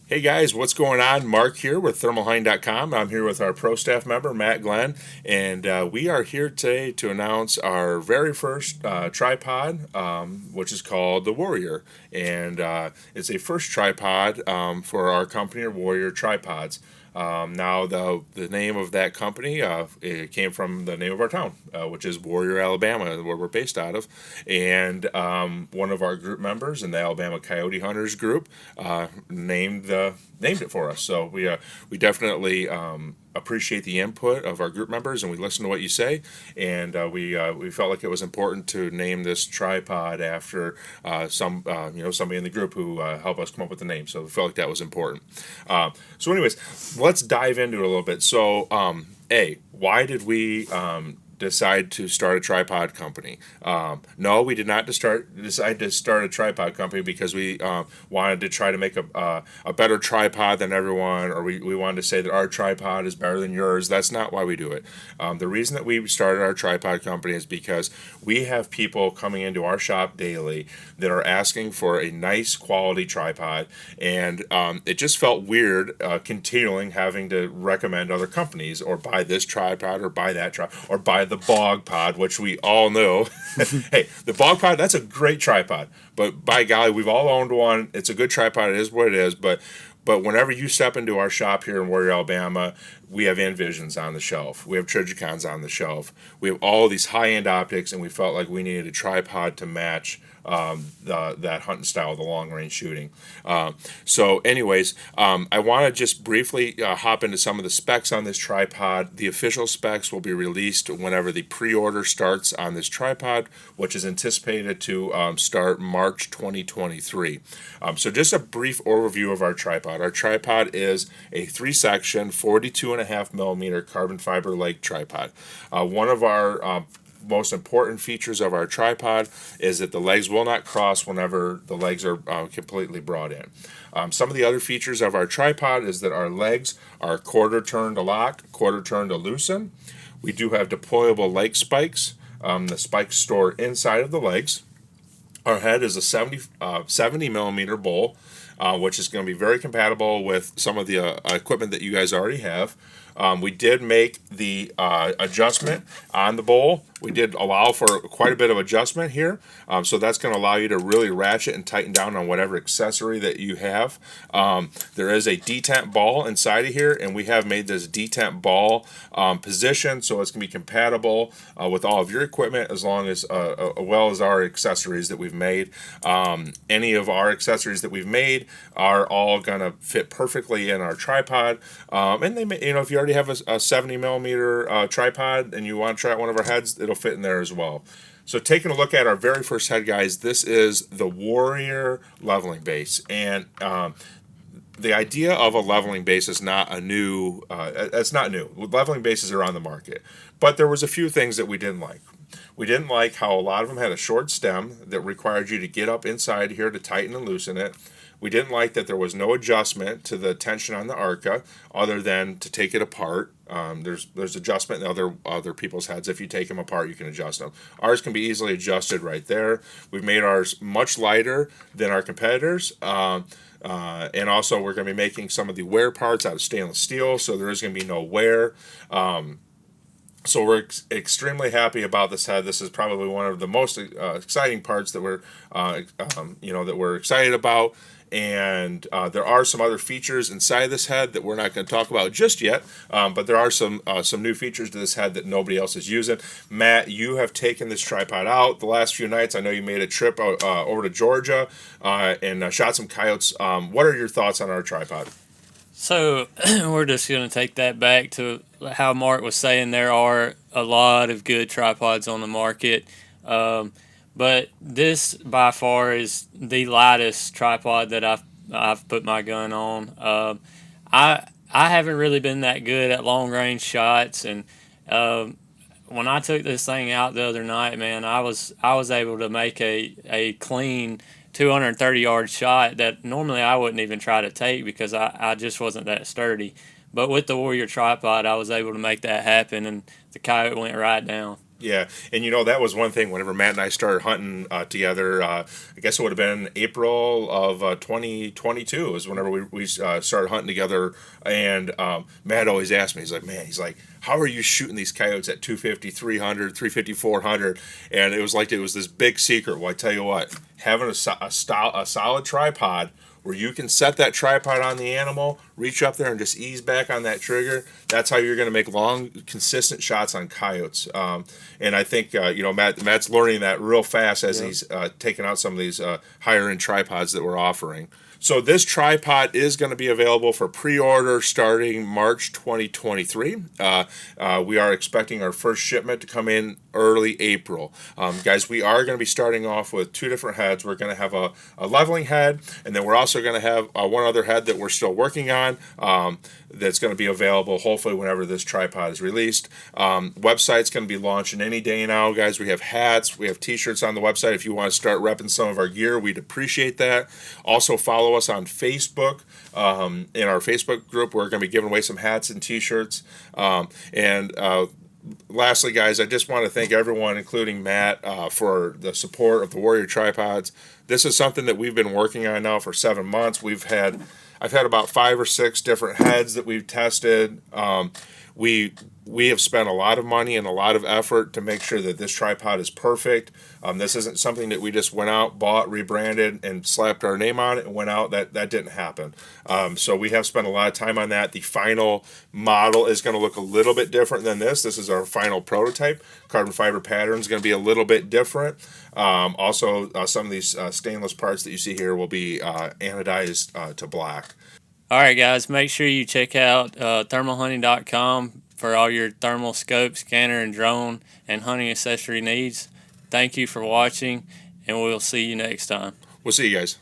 Hey guys, what's going on? Mark here with ThermalHine.com. I'm here with our pro staff member, Matt Glenn, and we are here today to announce our very first tripod, which is called the Warrior. And it's a first tripod for our company, Warrior Tripods. Now, the name of that company it came from the name of our town, which is Warrior, Alabama, where we're based out of. And one of our group members in the Alabama Coyote Hunters group named it for us. So we definitely appreciate the input of our group members, and we listen to what you say. And we felt like it was important to name this tripod after somebody in the group who helped us come up with the name. So we felt like that was important. Anyways, let's dive into it a little bit. So, why did we decide to start a tripod company? No, we did not decide to start a tripod company because we wanted to try to make a better tripod than everyone, or we wanted to say that our tripod is better than yours. That's not why we do it. The reason that we started our tripod company is because we have people coming into our shop daily that are asking for a nice quality tripod, and it just felt weird continuing having to recommend other companies or buy this tripod or buy that tripod or buy the Bog Pod, which we all know. Hey, the Bog Pod, that's a great tripod. But by golly, we've all owned one. It's a good tripod. It is what it is. But whenever you step into our shop here in Warrior, Alabama, we have Envisions on the shelf. We have Trigicons on the shelf. We have all these high-end optics, and we felt like we needed a tripod to match that hunting style, the long-range shooting. Anyways, I want to just briefly hop into some of the specs on this tripod. The official specs will be released whenever the pre-order starts on this tripod, which is anticipated to start March 2023. So just a brief overview of our tripod. Our tripod is a 3-section, 42.5 millimeter carbon fiber leg tripod. One of our most important features of our tripod is that the legs will not cross whenever the legs are completely brought in. Some of the other features of our tripod is that our legs are quarter turn to lock, quarter turn to loosen. We do have deployable leg spikes. The spikes store inside of the legs. Our head is a 70 millimeter bowl, which is going to be very compatible with some of the equipment that you guys already have. We did make the adjustment on the bowl. We did allow for quite a bit of adjustment here, so that's going to allow you to really ratchet and tighten down on whatever accessory that you have. There is a detent ball inside of here, and we have made this detent ball position so it's going to be compatible with all of your equipment as well as our accessories that we've made. Any of our accessories that we've made are all going to fit perfectly in our tripod, and they may, if you already have a 70 millimeter tripod and you want to try out one of our heads, it'll fit in there as well. So taking a look at our very first head, guys, this is the Warrior leveling base, and the idea of a leveling base is not a new. It's not new. Leveling bases are on the market, but there was a few things that we didn't like. We didn't like how a lot of them had a short stem that required you to get up inside here to tighten and loosen it. We didn't like that there was no adjustment to the tension on the ARCA other than to take it apart. There's adjustment in other people's heads. If you take them apart, you can adjust them. Ours can be easily adjusted right there. We've made ours much lighter than our competitors. And also, we're going to be making some of the wear parts out of stainless steel, so there is going to be no wear. So we're extremely happy about this head. This is probably one of the most exciting parts that we're excited about. And there are some other features inside this head that we're not going to talk about just yet. But there are some new features to this head that nobody else is using. Matt, you have taken this tripod out the last few nights. I know you made a trip over to Georgia and shot some coyotes. What are your thoughts on our tripod? So we're just going to take that back to how Mark was saying there are a lot of good tripods on the market. But this by far is the lightest tripod that I've put my gun on. I haven't really been that good at long range shots, and when I took this thing out the other night, man, I was able to make a clean 230-yard shot that normally I wouldn't even try to take because I just wasn't that sturdy. But with the Warrior tripod, I was able to make that happen, and the coyote went right down. Yeah, and that was one thing. Whenever Matt and I started hunting together, I guess it would have been April of 2022 is whenever we started hunting together. And Matt always asked me, he's like, how are you shooting these coyotes at 250, 300, 350, 400? And it was this big secret. Well, I tell you what, having a solid tripod where you can set that tripod on the animal, reach up there and just ease back on that trigger. That's how you're going to make long, consistent shots on coyotes. And I think Matt's learning that real fast as he's taking out some of these higher end tripods that we're offering. So this tripod is going to be available for pre-order starting March 2023. We are expecting our first shipment to come in early April. Guys, we are going to be starting off with two different heads. We're going to have a leveling head, and then we're also going to have one other head that we're still working on that's going to be available hopefully whenever this tripod is released. Website's going to be launching any day now, guys. We have hats, we have t-shirts on the website. If you want to start repping some of our gear, we'd appreciate that. Also follow us on Facebook. In our Facebook group, we're going to be giving away some hats and t-shirts. Lastly, guys, I just want to thank everyone, including Matt, for the support of the Warrior tripods. This is something that we've been working on now for 7 months. I've had about 5 or 6 different heads that we've tested. We have spent a lot of money and a lot of effort to make sure that this tripod is perfect. This isn't something that we just went out, bought, rebranded, and slapped our name on it and went out. That didn't happen. So we have spent a lot of time on that. The final model is going to look a little bit different than this. This is our final prototype. Carbon fiber pattern is going to be a little bit different. Also, some of these stainless parts that you see here will be anodized to black. All right, guys, make sure you check out thermalhunting.com for all your thermal scope, scanner, and drone and hunting accessory needs. Thank you for watching, and we'll see you next time. We'll see you guys.